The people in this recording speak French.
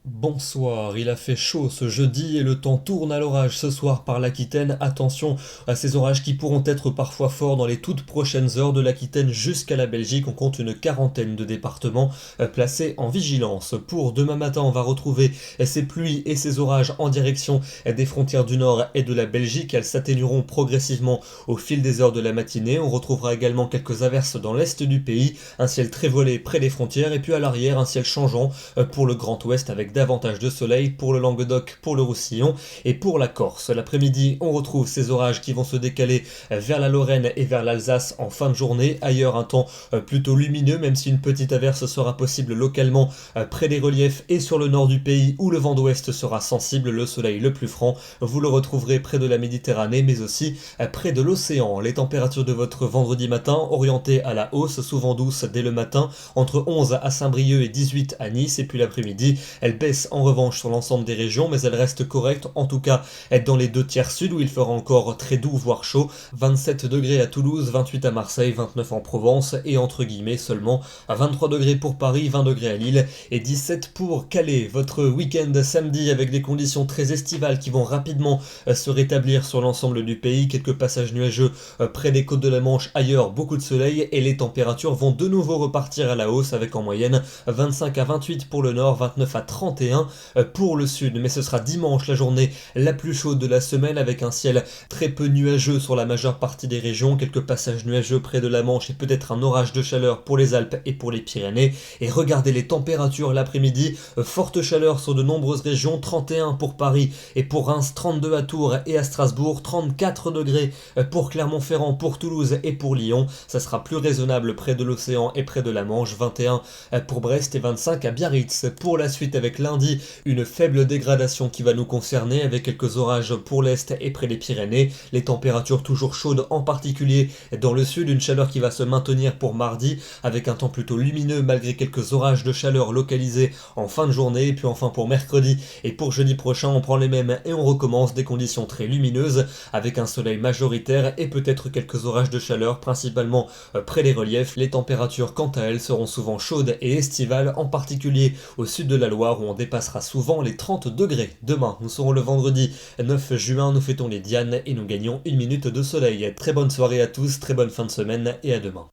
Bonsoir, il a fait chaud ce jeudi et le temps tourne à l'orage ce soir par l'Aquitaine. Attention à ces orages qui pourront être parfois forts dans les toutes prochaines heures de l'Aquitaine jusqu'à la Belgique. On compte une quarantaine de départements placés en vigilance. Pour demain matin, on va retrouver ces pluies et ces orages en direction des frontières du nord et de la Belgique. Elles s'atténueront progressivement au fil des heures de la matinée. On retrouvera également quelques averses dans l'est du pays, un ciel très voilé près des frontières et puis à l'arrière un ciel changeant pour le Grand Ouest avec davantage de soleil pour le Languedoc, pour le Roussillon et pour la Corse. L'après-midi, on retrouve ces orages qui vont se décaler vers la Lorraine et vers l'Alsace en fin de journée. Ailleurs, un temps plutôt lumineux, même si une petite averse sera possible localement près des reliefs et sur le nord du pays où le vent d'ouest sera sensible. Le soleil le plus franc, vous le retrouverez près de la Méditerranée, mais aussi près de l'océan. Les températures de votre vendredi matin orientées à la hausse, souvent douces dès le matin, entre 11 à Saint-Brieuc et 18 à Nice, et puis l'après-midi, elles baissent en revanche sur l'ensemble des régions, mais elle reste correcte, en tout cas dans les 2 tiers sud où il fera encore très doux voire chaud. 27 degrés à Toulouse, 28 à Marseille, 29 en Provence et entre guillemets seulement à 23 degrés pour Paris, 20 degrés à Lille et 17 pour Calais. Votre week-end samedi avec des conditions très estivales qui vont rapidement se rétablir sur l'ensemble du pays. Quelques passages nuageux près des côtes de la Manche, ailleurs beaucoup de soleil et les températures vont de nouveau repartir à la hausse avec en moyenne 25 à 28 pour le nord, 29 à 31 pour le sud, mais ce sera dimanche la journée la plus chaude de la semaine avec un ciel très peu nuageux sur la majeure partie des régions, quelques passages nuageux près de la Manche et peut-être un orage de chaleur pour les Alpes et pour les Pyrénées. Et regardez les températures l'après-midi, forte chaleur sur de nombreuses régions, 31 pour Paris et pour Reims, 32 à Tours et à Strasbourg, 34 degrés pour Clermont-Ferrand, pour Toulouse et pour Lyon. Ça sera plus raisonnable près de l'océan et près de la Manche, 21 pour Brest et 25 à Biarritz. Pour la suite avec lundi, une faible dégradation qui va nous concerner avec quelques orages pour l'est et près des Pyrénées, les températures toujours chaudes en particulier dans le sud, une chaleur qui va se maintenir pour mardi avec un temps plutôt lumineux malgré quelques orages de chaleur localisés en fin de journée. Et puis enfin pour mercredi et pour jeudi prochain on prend les mêmes et on recommence des conditions très lumineuses avec un soleil majoritaire et peut-être quelques orages de chaleur principalement près des reliefs. Les températures quant à elles seront souvent chaudes et estivales, en particulier au sud de la Loire où on dépassera souvent les 30 degrés. Demain, nous serons le vendredi 9 juin, nous fêtons les Dianes et nous gagnons 1 minute de soleil. Très bonne soirée à tous, très bonne fin de semaine et à demain.